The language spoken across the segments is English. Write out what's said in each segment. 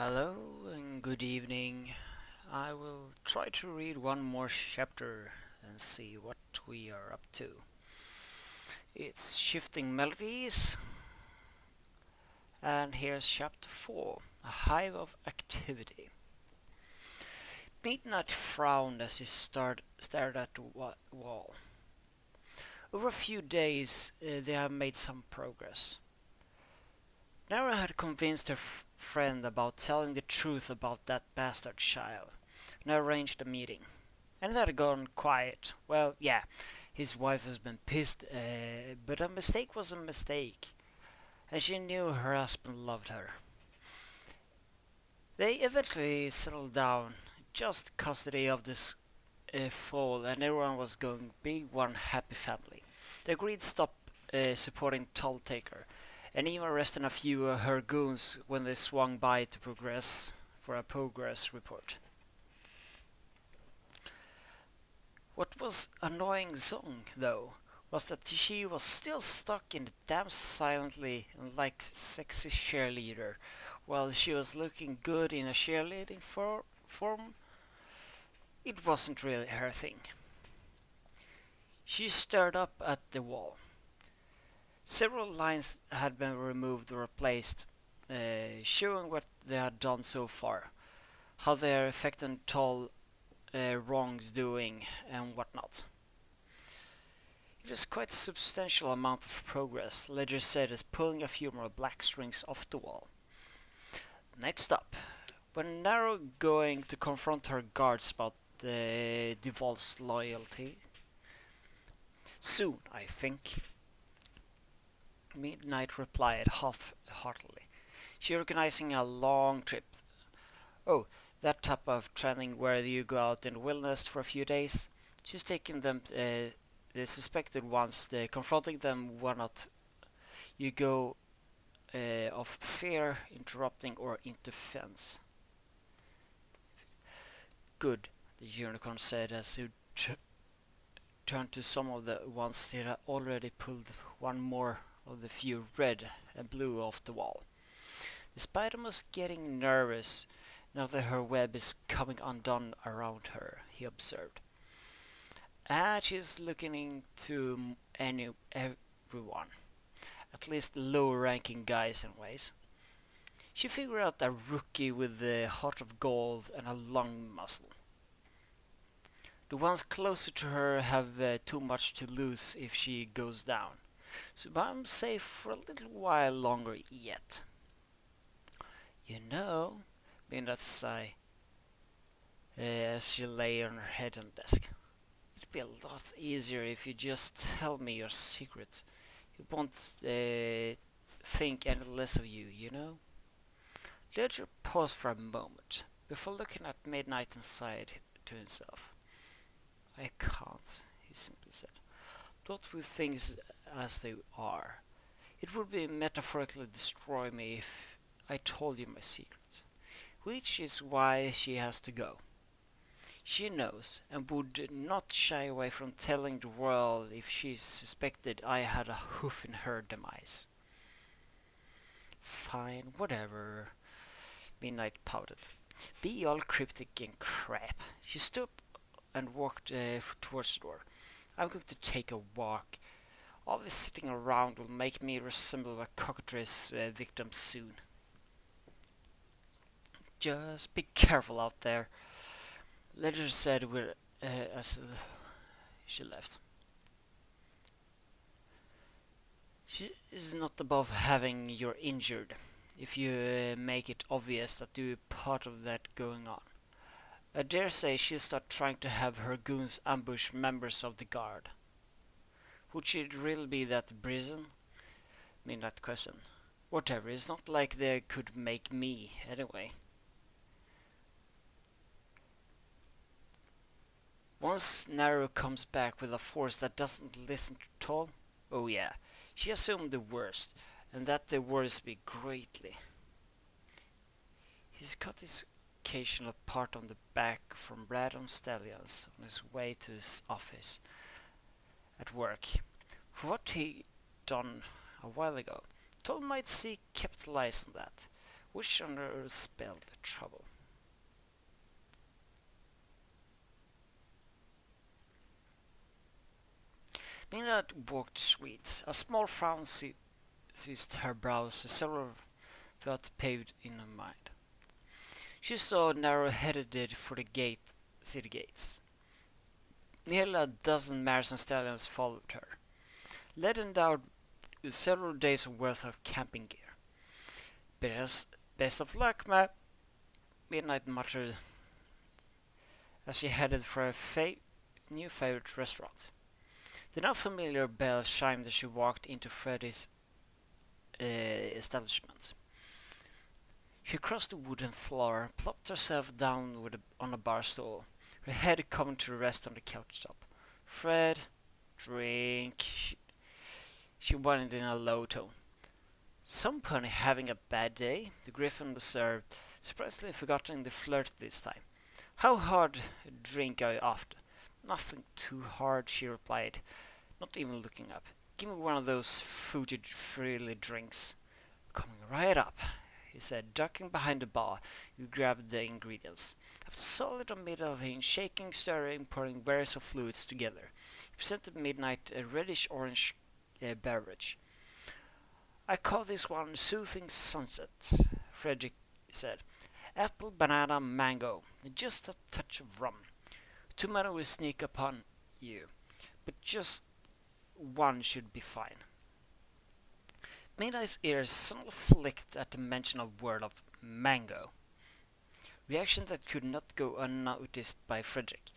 Hello and good evening. I will try to read one more chapter and see what we are up to. It's Shifting Melodies, and here's chapter 4, A Hive of Activity. Midnight frowned as he stared at the wall. Over a few days, they have made some progress. Nara had convinced her friend about telling the truth about that bastard child, and arranged a meeting. And it had gone quiet. Well, yeah, his wife has been pissed, but a mistake was a mistake, and she knew her husband loved her. They eventually settled down, just custody of this fall, and everyone was going to be one happy family. They agreed to stop supporting Toll Taker, and even arresting a few of her goons when they swung by to progress for a progress report. What was annoying Zong, though, was that she was still stuck in the damn silently and like sexy cheerleader, while she was looking good in a cheerleading form. It wasn't really her thing. She stared up at the wall. Several lines had been removed or replaced, showing what they had done so far, how they are affecting Toll wrongs doing and whatnot. It was quite a substantial amount of progress, Ledger said as pulling a few more black strings off the wall. Next up, when Narrow going to confront her guards about the Devol's loyalty. Soon, I think, Midnight replied half-heartedly. She organizing a long trip. Oh, that type of training where you go out in the wilderness for a few days. She's taking them, the suspected ones, confronting them why not you go of fear, interrupting, or interference. Good, the unicorn said as he turned to some of the ones that had already pulled one more of the few red and blue off the wall. The spider was getting nervous now that her web is coming undone around her, he observed. And she's looking into everyone, at least low-ranking guys anyways. She figured out a rookie with a heart of gold and a lung muscle. The ones closer to her have too much to lose if she goes down, so I'm safe for a little while longer yet. You know, Midnight sighed as she lay on her head on the desk. It'd be a lot easier if you just tell me your secret. You won't think any less of you, you know? Ledger paused for a moment before looking at Midnight and sighed to himself. I can't, he simply said. Not with things as they are. It would be metaphorically destroy me if I told you my secret. Which is why she has to go. She knows, and would not shy away from telling the world if she suspected I had a hoof in her demise. Fine, whatever, Midnight pouted. Be all cryptic and crap. She stood and walked towards the door. I'm going to take a walk. All this sitting around will make me resemble a cockatrice victim soon. Just be careful out there, Ledger said as she left. She is not above having you injured, if you make it obvious that you're part of that going on. I dare say she'll start trying to have her goons ambush members of the guard. Would she really be that brazen? Midnight questioned. Whatever, it's not like they could make me, anyway. Once Naru comes back with a force that doesn't listen to Toll, oh yeah, she assumed the worst, and that they worries me greatly. He's cut his occasional part on the back from Brad on Stallions on his way to his office at work. For what he done a while ago, Toll might see capitalize on that. Which on earth spelled trouble? Midnight walked the streets. A small frown seized her brows, a several thoughts paved in her mind. She saw narrow-headed for the city gates. Nearly a dozen mares and stallions followed her, laden down with several days' worth of camping gear. Best of luck, ma, Midnight muttered as she headed for a new favorite restaurant. The now familiar bell chimed as she walked into Freddy's establishment. She crossed the wooden floor, plopped herself down on a bar stool, her head coming to rest on the couch top. Fred, drink, she whined in a low tone. Some pony having a bad day, the griffin observed, surprisingly forgetting the flirt this time. How hard a drink are you after? Nothing too hard, she replied, not even looking up. Give me one of those fruity freely drinks. Coming right up, he said, ducking behind the bar. He grabbed the ingredients. After solid a minute of him shaking, stirring, pouring various of fluids together, he presented Midnight a reddish-orange beverage. I call this one Soothing Sunset, Frederick said. Apple, banana, mango, just a touch of rum. Too many will sneak upon you, but just one should be fine. Midnight's ears suddenly flicked at the mention of word of mango. Reaction that could not go unnoticed by Frederick.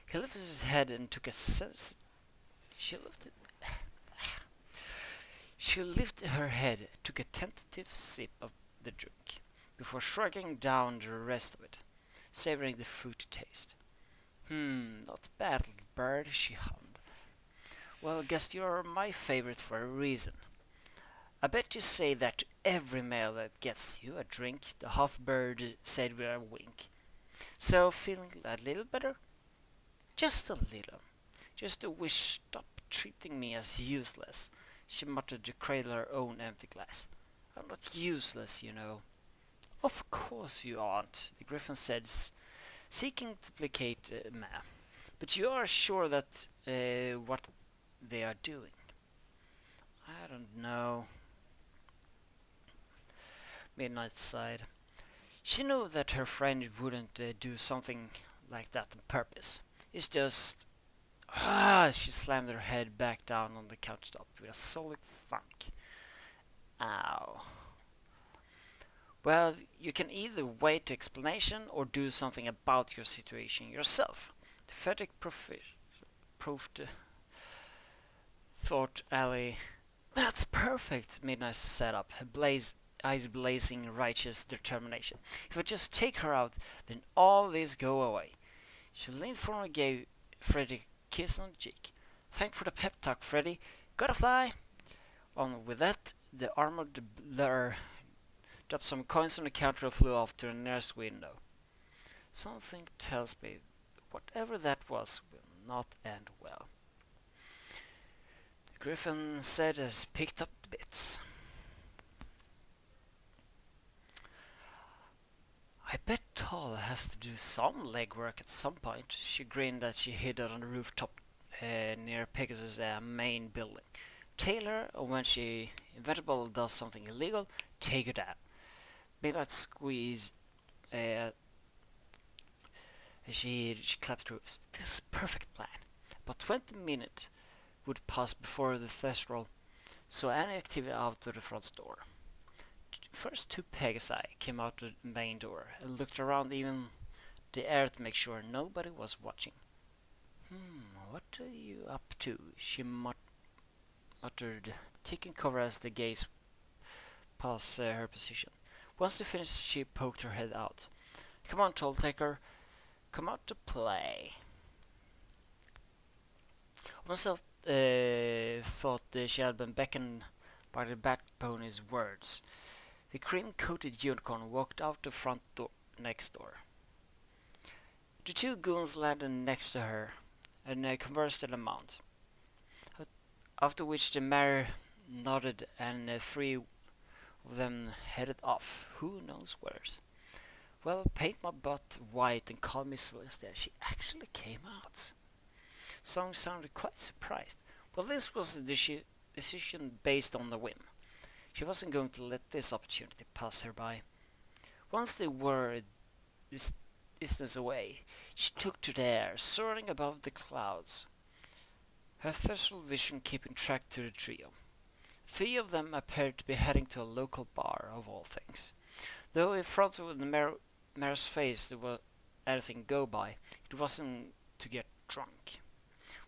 He lifted his head and took a sense. She lifted her head, took a tentative sip of the drink, before shrugging down the rest of it, savoring the fruity taste. Not bad, little bird, she hummed. Well, guess you're my favorite for a reason. I bet you say that to every male that gets you a drink, the half-bird said with a wink. So, feeling a little better? Just a little. Just a wish stop treating me as useless, she muttered to cradle her own empty glass. I'm not useless, you know. Of course you aren't, the griffin said, seeking to placate Ma. But you are sure that what they are doing? I don't know. Midnight sighed. She knew that her friend wouldn't do something like that on purpose. It's just... she slammed her head back down on the couch top with a solid thunk. Ow. Well, you can either wait to explanation or do something about your situation yourself. The Frederick proved thought Ally. That's perfect, Midnight set up, eyes blazing righteous determination. If I just take her out, then all this go away. She leaned forward and gave Freddy a kiss on the cheek. Thanks for the pep talk, Freddy. Gotta fly! On with that, the armored blur dropped some coins on the counter and flew off to the nearest window. Something tells me whatever that was will not end well. The Griffin said as he picked up the bits. I bet Tall has to do some legwork at some point. She grinned as she hid on the rooftop near Pegasus' main building. Taylor, when she inevitable does something illegal, take her down. Midnight squeeze. She clapped her roofs. This is a perfect plan. About 20 minutes would pass before the Thestral saw any activity out of the front door. First two Pegasi came out the main door and looked around even the air to make sure nobody was watching. What are you up to? She muttered, taking cover as the gaze passed her position. Once they finished, she poked her head out. Come on, Tall Taker. Come out to play. Myself thought she had been beckoned by the Bat Pony's words. The cream-coated unicorn walked out the front door next door. The two goons landed next to her and conversed in a mount. After which the mare nodded and three of them headed off, who knows where. Well, paint my butt white and call me Celestia. She actually came out. Song sounded quite surprised. Well, this was a decision based on the whim. She wasn't going to let this opportunity pass her by. Once they were a distance away, she took to the air, soaring above the clouds, her threshold vision keeping track to the trio. 3 of them appeared to be heading to a local bar, of all things. Though in front of the mayor's face there was anything to go by, it wasn't to get drunk.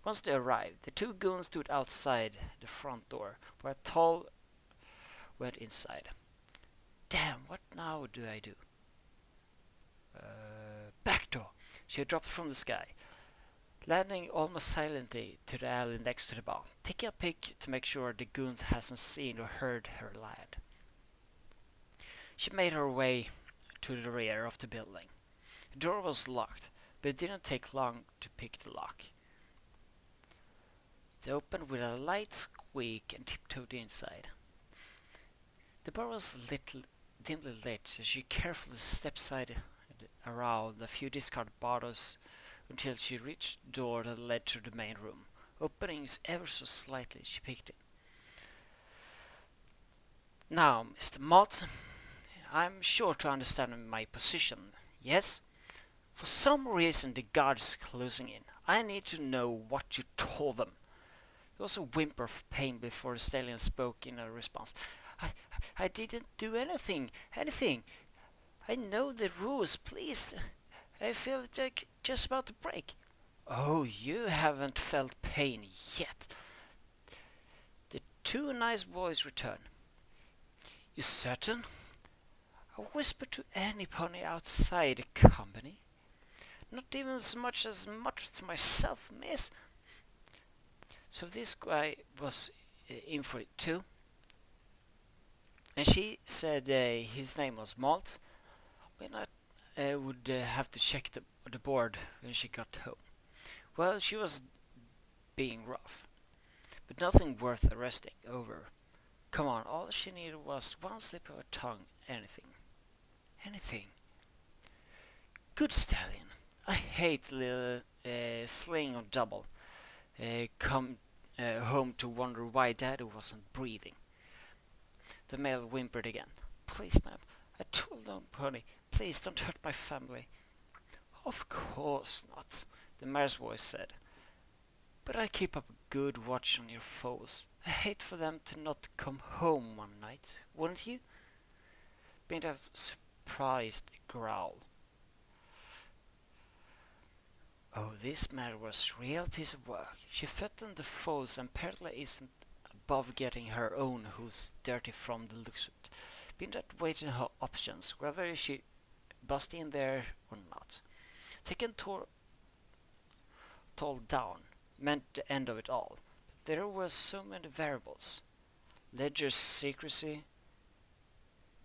Once they arrived, the 2 goons stood outside the front door, while Tall went inside. Damn, what now do I do? Back door! She dropped from the sky, landing almost silently to the alley next to the bar, taking a peek to make sure the goon hasn't seen or heard her land. She made her way to the rear of the building. The door was locked, but it didn't take long to pick the lock. It opened with a light squeak and tiptoed inside. The bar was dimly lit, so she carefully stepped around a few discarded bottles until she reached the door that led to the main room. Opening it ever so slightly, she peeked in. Now, Mr. Malt, I'm sure to understand my position, yes? For some reason the guard is closing in. I need to know what you told them. There was a whimper of pain before the stallion spoke in a response. I didn't do anything. I know the rules, please. I feel like just about to break. Oh, you haven't felt pain yet. The 2 nice boys returned. You certain? I whispered to any pony outside the company. Not even as much to myself, miss. So this guy was in for it too. And she said his name was Malt. When I would have to check the board when she got home. Well, she was being rough, but nothing worth arresting over. Come on, all she needed was one slip of her tongue. Anything. Good stallion. I hate little sling on double. Come home to wonder why Daddy wasn't breathing. The male whimpered again. Please, ma'am, I told no pony. Please don't hurt my family. Of course not, the mayor's voice said. But I keep up a good watch on your foes. I hate for them to not come home one night, wouldn't you? Being a surprised growl. Oh, this matter was a real piece of work. She threatened the foes and apparently isn't above getting her own hooves dirty from the looks of it. Being that waiting her options, whether she bust in there or not. Taking Tall down meant the end of it all. But there were so many variables. Ledger's secrecy,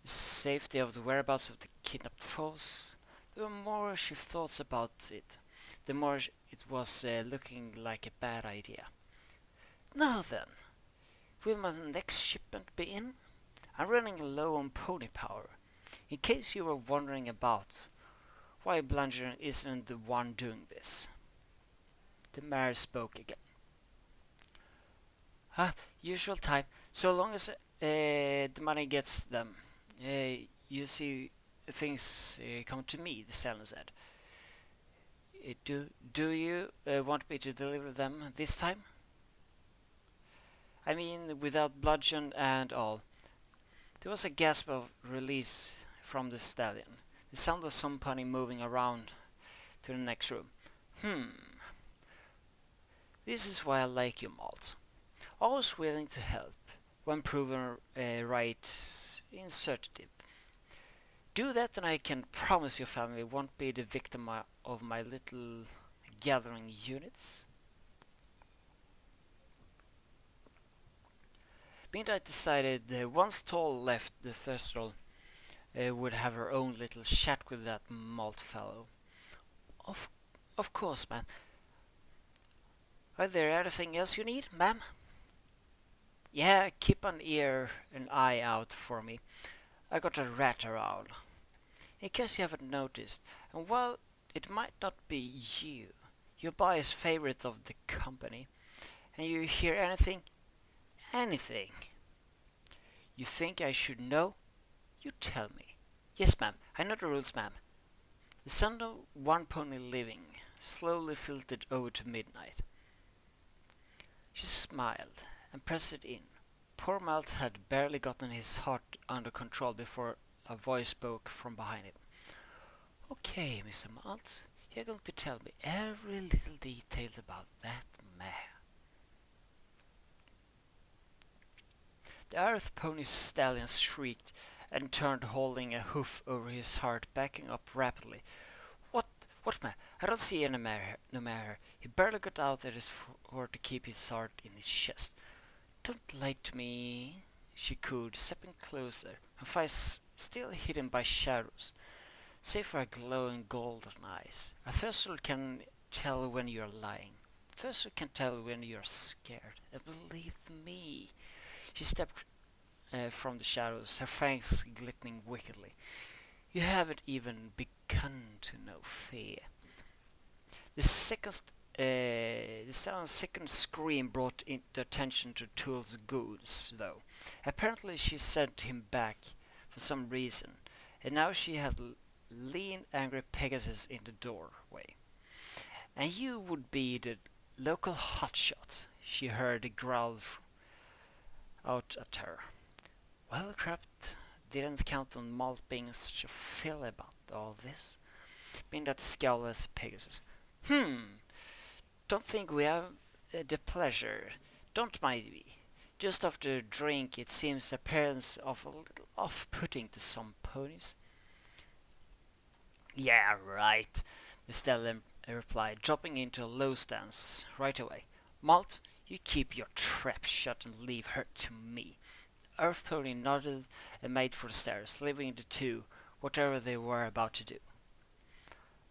the safety of the whereabouts of the kidnapped foes. The more she thought about it, the more it was looking like a bad idea. Now then, will my next shipment be in? I'm running low on pony power. In case you were wondering about why Blunger isn't the one doing this. The mayor spoke again. Usual time. So long as the money gets them, you see things come to me, the stallion said. Do you want me to deliver them this time? I mean, without bludgeon and all. There was a gasp of release from the stallion. The sound of some pony moving around to the next room. This is why I like you, Malt. Always willing to help when proven right insertive. Do that and I can promise your family won't be the victim of my little gathering units. Midnight decided once Tall left the threshold would have her own little chat with that Malt fellow. Of, of course, man. Are there anything else you need, ma'am? Yeah, keep an eye out for me. I got a rat around. In case you haven't noticed, and well, it might not be you. You're Buy's favorite of the company, and you hear anything, you think I should know, you tell me. Yes, ma'am, I know the rules, ma'am. The sound of one pony living slowly filtered over to midnight. She smiled and pressed it in. Poor Malt had barely gotten his heart under control before a voice spoke from behind him. Okay, Mr. Malt, you're going to tell me every little detail about that mare. The Earth Pony stallion shrieked and turned, holding a hoof over his heart, backing up rapidly. What? What mare? I don't see any mare. No mare. He barely got out at his fort to keep his heart in his chest. Don't lie to me, she cooed, stepping closer, her face still hidden by shadows, save for her glowing golden eyes. A thirster can tell when you're lying. A thirster can tell when you're scared. And believe me, she stepped from the shadows, her fangs glittering wickedly. You haven't even begun to know fear. The sound's second scream brought into attention to Tool's goons, though. Apparently she sent him back for some reason, and now she had lean, angry Pegasus in the doorway. And you would be the local hotshot, she heard growl out at her. Well, Craft didn't count on Malt being such a fill about all this. Being that scowl as Pegasus. Don't think we have the pleasure. Don't mind me. Just after a drink, it seems the appearance of a little off-putting to some ponies. Yeah, right, the stallion replied, dropping into a low stance right away. Malt, you keep your trap shut and leave her to me. Earth Pony nodded and made for the stairs, leaving the two, whatever they were about to do.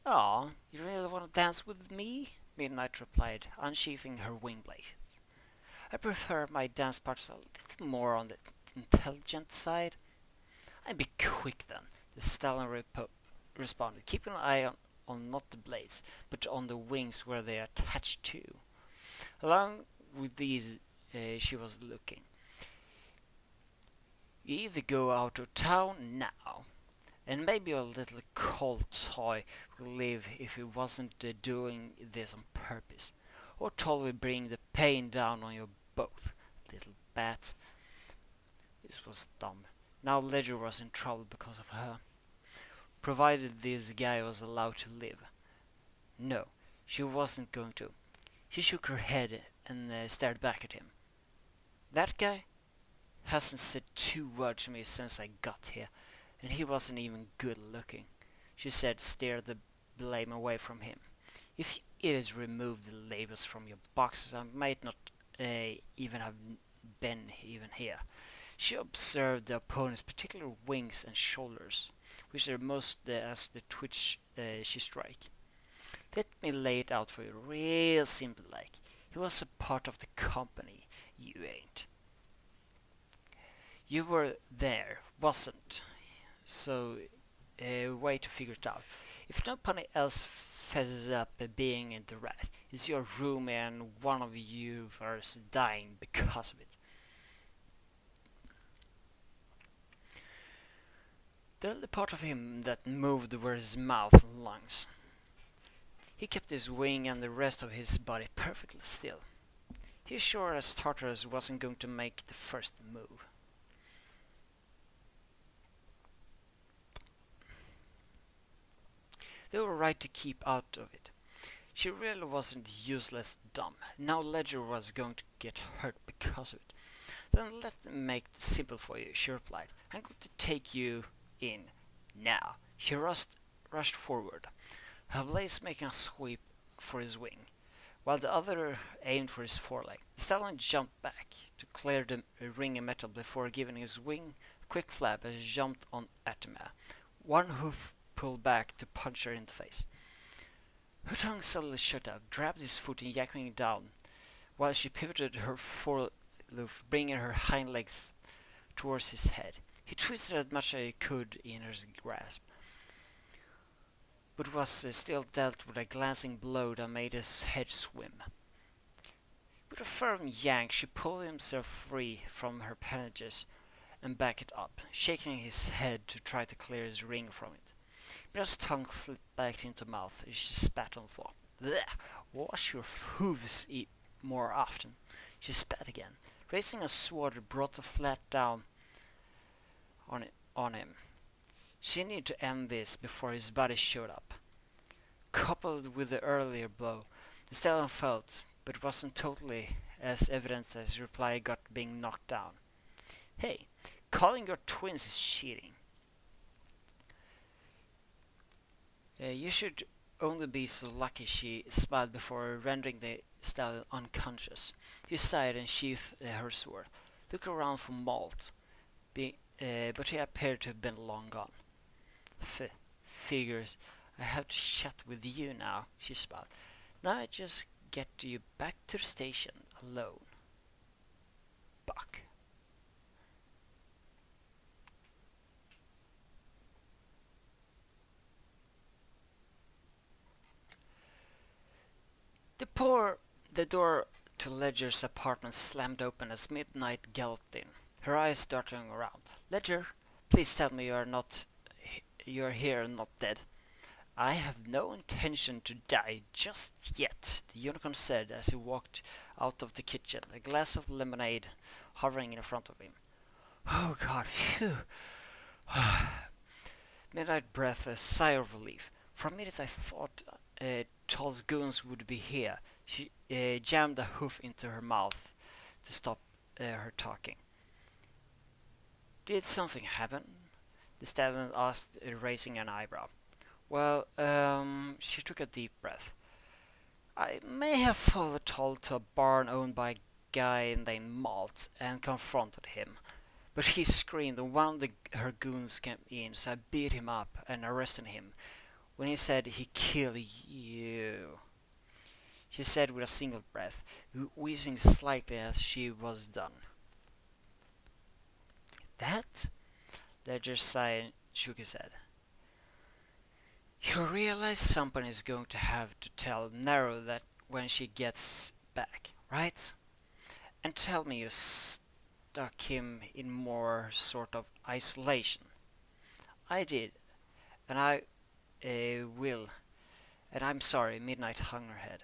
Aw, you really want to dance with me? Midnight replied, unsheathing her wing blade. I prefer my dance parts a little more on the intelligent side. I'd be quick then, the stallion responded, keeping an eye on not the blades, but on the wings where they attached to. Along with these, she was looking. You either go out of town now, and maybe your little cold toy will live if he wasn't doing this on purpose, or totally bring the pain down on you both, little bat. This was dumb. Now Ledger was in trouble because of her, provided this guy was allowed to live. No, she wasn't going to. She shook her head and stared back at him. That guy hasn't said two words to me since I got here, and he wasn't even good looking, she said, stared the blame away from him. If you idiots remove the labels from your boxes, I might not even have been even here. She observed the opponent's particular wings and shoulders, which are most as the twitch she strike. Let me lay it out for you real simple like. He was a part of the company, you ain't. You were there, wasn't? So, way to figure it out. If nobody else fesses up being in the rat, it's your room and one of you is dying because of it. The only part of him that moved were his mouth and lungs. He kept his wing and the rest of his body perfectly still. He sure as Tartarus wasn't going to make the first move. They were right to keep out of it. She really wasn't useless dumb. Now Ledger was going to get hurt because of it. Then let me make it simple for you, she replied. I'm going to take you in now. She rushed forward, her blade making a sweep for his wing, while the other aimed for his foreleg. The stallion jumped back to clear the ring of metal before giving his wing a quick flap as he jumped on at the mare. One hoof pulled back to punch her in the face. Her tongue suddenly shut out, grabbed his foot and yanked him down, while she pivoted her foreleg aloof, bringing her hind legs towards his head. He twisted as much as he could in her grasp, but was still dealt with a glancing blow that made his head swim. With a firm yank, she pulled himself free from her appendages and backed up, shaking his head to try to clear his ring from it. Mira's tongue slipped back into her mouth and she spat on the floor. Blech! Wash your hooves more often. She spat again, raising a sword that brought the flat down on him. She needed to end this before his body showed up. Coupled with the earlier blow, the stallion felt, but it wasn't totally as evident as his reply got being knocked down. Hey, calling your twins is cheating. You should only be so lucky, she smiled before rendering the stallion unconscious. She sighed and sheathed her sword, looking around for Malt, but he appeared to have been long gone. Figures. I have to chat with you now, she smiled. Now I just get you back to the station alone. Buck. The door to Ledger's apartment slammed open as Midnight galloped in, her eyes darting around. Ledger, please tell me you are here and not dead. I have no intention to die just yet, the unicorn said as he walked out of the kitchen, a glass of lemonade hovering in front of him. Oh God, phew. Midnight breathed a sigh of relief. For a minute I thought Toll's goons would be here. She jammed a hoof into her mouth to stop her talking. Did something happen? The stallion asked, raising an eyebrow. Well, she took a deep breath. I may have followed Toll to a barn owned by a guy named Malt and confronted him. But he screamed and one of her goons came in, so I beat him up and arrested him when he said he killed you. She said with a single breath, wheezing slightly as she was done. That? Ledger sighed and shook his head. You realize someone is going to have to tell Nero that when she gets back, right? And tell me you stuck him in more sort of isolation. I did, and I will, and I'm sorry, Midnight hung her head.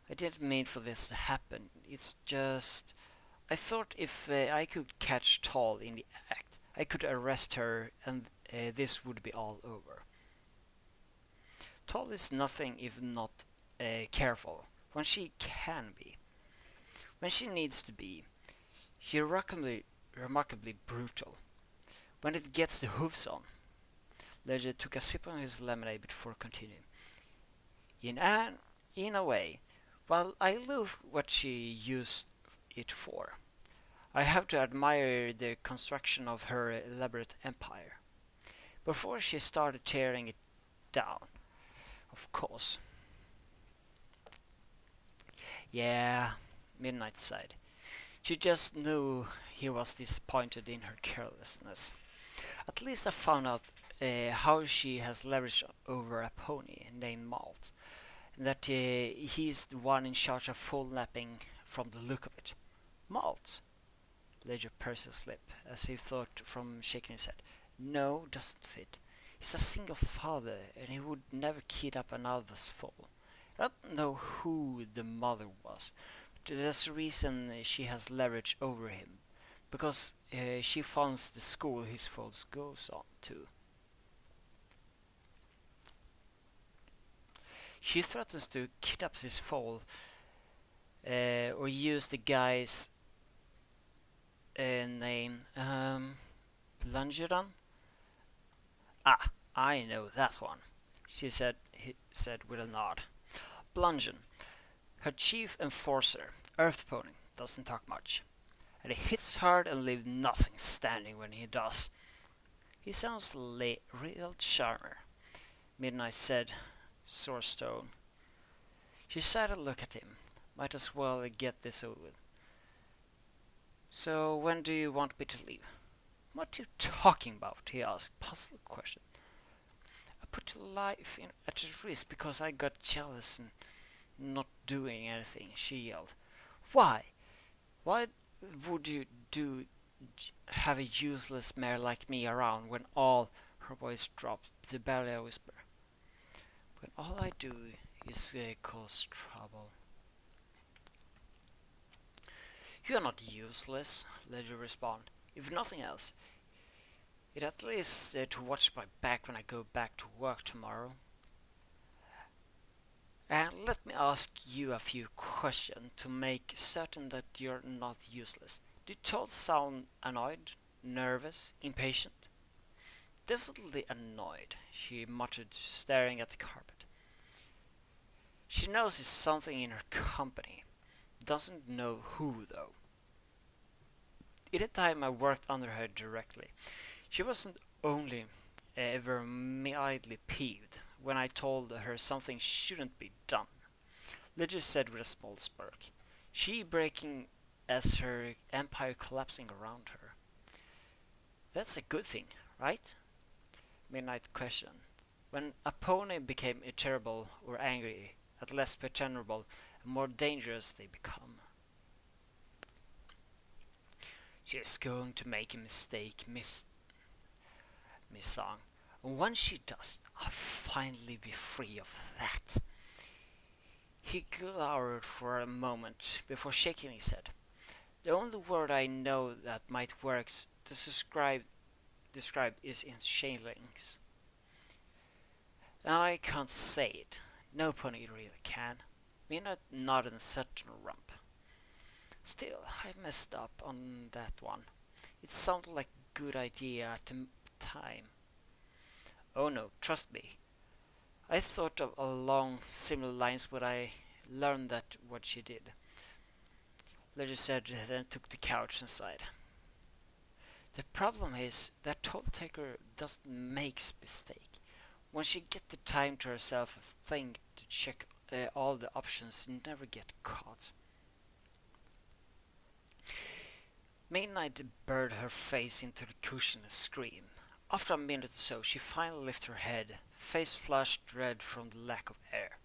I didn't mean for this to happen, it's just... I thought if I could catch Toll in the act, I could arrest her and this would be all over. Toll is nothing if not careful, when she can be. When she needs to be, she's remarkably brutal. When it gets the hooves on. Ledger took a sip of his lemonade before continuing. In a way, while I love what she used it for, I have to admire the construction of her elaborate empire. Before she started tearing it down, of course. Yeah, Midnight sighed. She just knew he was disappointed in her carelessness. At least I found out how she has leverage over a pony named Malt, and that he's the one in charge of full napping from the look of it. Malt? Ledger pursed his lip, as he thought from shaking his head. No, doesn't fit. He's a single father, and he would never kidnap another's foal. I don't know who the mother was, but there's a reason she has leverage over him, because she funds the school his foals goes on to. She threatens to kidnap his foal or use the guy's name. Lungeron? Ah, I know that one, he said with a nod. Blungen, her chief enforcer, Earth Pony, doesn't talk much. And he hits hard and leaves nothing standing when he does. He sounds real charmer, Midnight said, sore stone. She sighed and looked at him. Might as well get this over with. So when do you want me to leave? What are you talking about? He asked, puzzled question. I put your life at risk because I got jealous and not doing anything, she yelled. Why? Why would you do have a useless mare like me around when all her voice dropped to barely a whisper? When all I do is cause trouble. You're not useless, Ledger responded. If nothing else, it at least to watch my back when I go back to work tomorrow. And let me ask you a few questions to make certain that you're not useless. Did Todd sound annoyed, nervous, impatient? Definitely annoyed, she muttered, staring at the carpet. She knows it's something in her company. Doesn't know who, though. In the time I worked under her directly, she wasn't only ever mildly peeved when I told her something shouldn't be done. Lydia said with a small smirk. She breaking as her empire collapsing around her. That's a good thing, right? Midnight questioned. When a pony became irritable or angry, at less pretendable and more dangerous they become. She's going to make a mistake, Miss Song. And when she does, I'll finally be free of that. He glowered for a moment before shaking his head. The only word I know that might work to describe is in shillings. And I can't say it. No pony really can. Me not in such a rump. Still, I messed up on that one. It sounded like a good idea at the time. Oh no, trust me. I thought of along similar lines when I learned that what she did. Larry said, then took the couch and sighed. The problem is that Toll Taker doesn't make mistake. When she get the time to herself and think to check all the options, never get caught. Midnight buried her face into the cushion and screamed. After a minute or so, she finally lifted her head, face flushed red from the lack of air.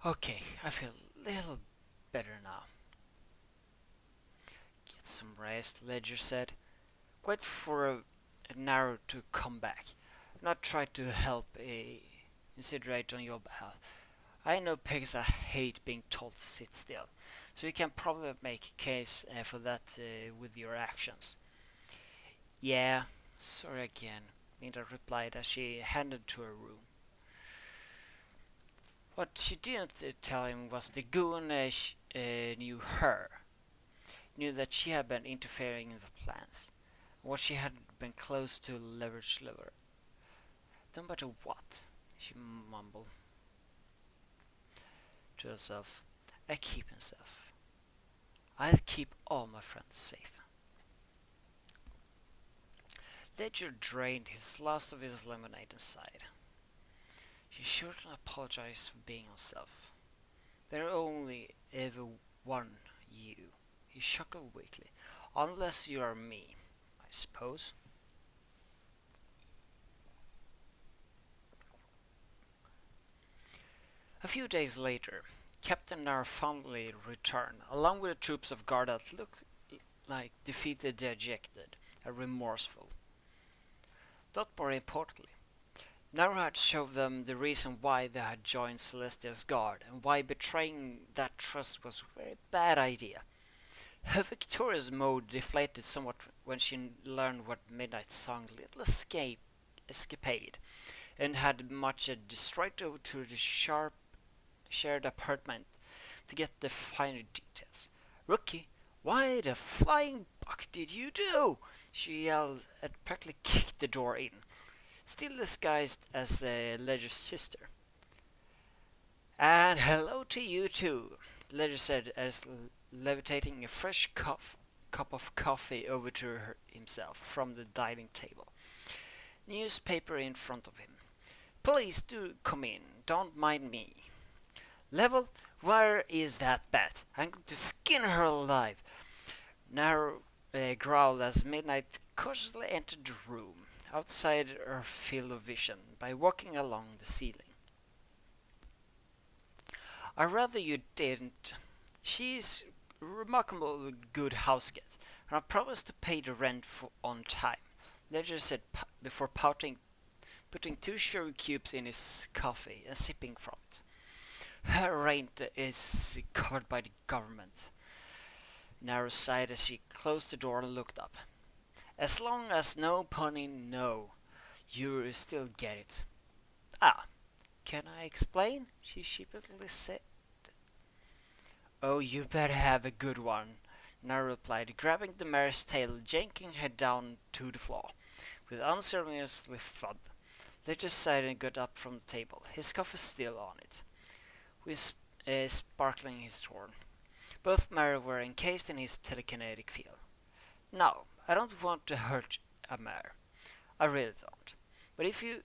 Okay, I feel a little better now. Get some rest, Ledger said. Wait for an arrow to come back. Not try to help insinuate on your behalf. I know pigs hate being told to sit still, so you can probably make a case for that with your actions. Yeah, sorry again, Minda replied as she headed to her room. What she didn't tell him was the goon knew her, knew that she had been interfering in the plans, what she had been close to leverage liver. No matter what, she mumbled to herself, I keep himself. I'll keep all my friends safe. Ledger drained his last of his lemonade and sighed. You shouldn't apologize for being yourself. There only ever one you. He chuckled weakly. Unless you are me, I suppose. A few days later, Captain Nar finally returned, along with the troops of guard that looked like defeated, dejected, and remorseful. Not more importantly, Nar had showed them the reason why they had joined Celestia's guard, and why betraying that trust was a very bad idea. Her victorious mode deflated somewhat when she learned what Midnight Song's little escapade, and had much straight over to the shared apartment to get the finer details. Rookie, why the flying buck did you do? She yelled and practically kicked the door in, still disguised as Ledger's sister. And hello to you too, Ledger said as levitating a fresh cup of coffee over to himself from the dining table. Newspaper in front of him. Please do come in, don't mind me. Level, where is that bat? I'm going to skin her alive. Naro growled as Midnight cautiously entered the room, outside her field of vision, by walking along the ceiling. "I'd rather you didn't. She's a remarkably good houseguest, and I promised to pay the rent on time," Ledger said before putting two sugar cubes in his coffee and sipping from it. "Her rent is covered by the government." Naro sighed as she closed the door and looked up. "As long as no punny no, you still get it." "Ah, can I explain?" she sheepishly said. "Oh, you better have a good one," Naro replied, grabbing the mare's tail, yanking her down to the floor. With unceremoniously thud, Ledger sighed and got up from the table, his coffee still on it, with sparkling his horn. Both mares were encased in his telekinetic field. "No, I don't want to hurt a mare. I really don't. But if you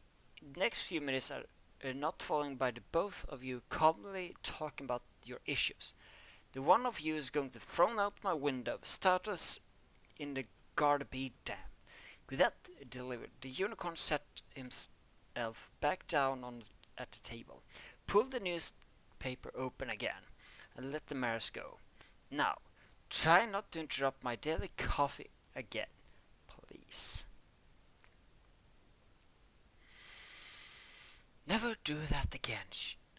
next few minutes are not following by the both of you calmly talking about your issues, the one of you is going to throw out my window, start us in the guard be damned." With that delivered, the unicorn sat himself back down at the table, pulled the newspaper open again, and let the mares go. "Now, try not to interrupt my daily coffee again, please." "Never do that again,"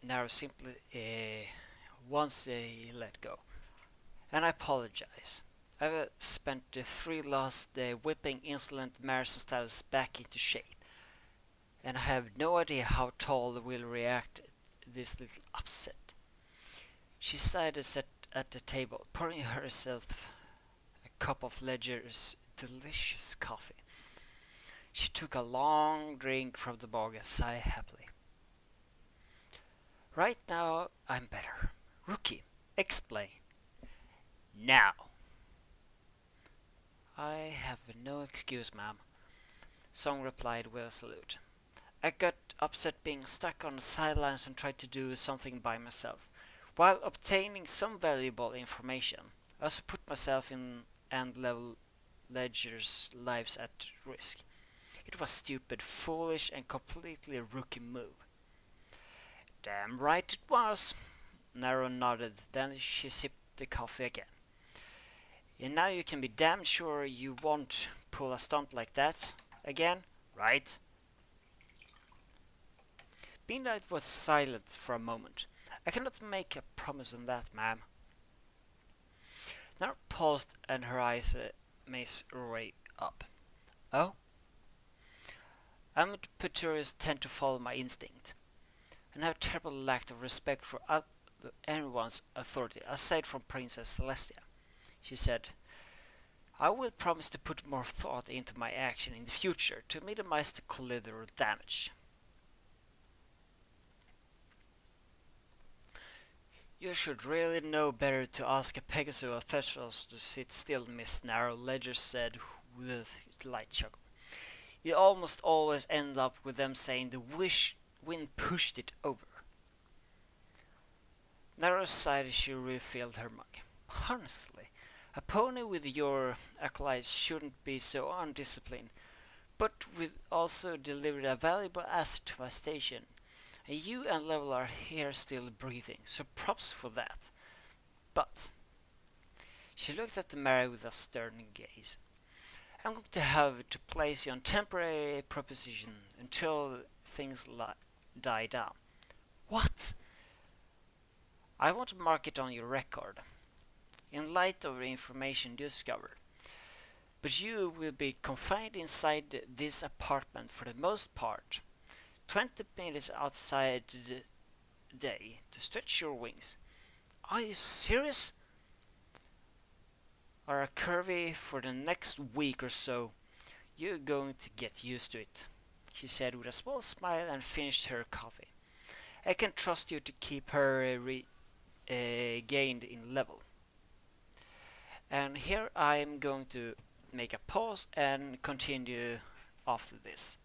Naro simply once he let go. "And I apologize. I've spent the 3 last whipping insolent mares and styles back into shape, and I have no idea how tall we'll react to this little upset." She sighed and sat at the table, pouring herself a cup of Ledger's delicious coffee. She took a long drink from the mug and sighed happily. "Right now I'm better. Rookie, explain." "Now." "I have no excuse, ma'am," Song replied with a salute. "I got upset being stuck on the sidelines and tried to do something by myself, while obtaining some valuable information. I also put myself in and level Ledger's lives at risk. It was stupid, foolish, and completely a rookie move." "Damn right it was." Naro nodded, then she sipped the coffee again. "And now you can be damn sure you won't pull a stunt like that again, right?" Midnight was silent for a moment. "I cannot make a promise on that, ma'am." Naro paused and her eyes made her way up. "Oh?" "I'm Peturius tend to follow my instinct, and have a terrible lack of respect for anyone's authority aside from Princess Celestia," she said. "I will promise to put more thought into my action in the future to minimize the collateral damage." "You should really know better to ask a Pegasus or Theros to sit still, Miss Narrow," Ledger said with a light chuckle. "You almost always end up with them saying the wind pushed it over." Narrow sighed as she refilled her mug. "Honestly, a pony with your acolytes shouldn't be so undisciplined, but we've also delivered a valuable asset to my station, and you and Level are here still breathing, so props for that. But," she looked at the mare with a stern gaze, "I'm going to have to place you on temporary proposition until things die down." "What?" "I want to mark it on your record, in light of the information discovered. But you will be confined inside this apartment for the most part. 20 minutes outside the day to stretch your wings." "Are you serious?" "Are curvy for the next week or so. You're going to get used to it," she said with a small smile and finished her coffee. "I can trust you to keep her gained in level." And here I'm going to make a pause and continue after this.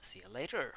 See you later.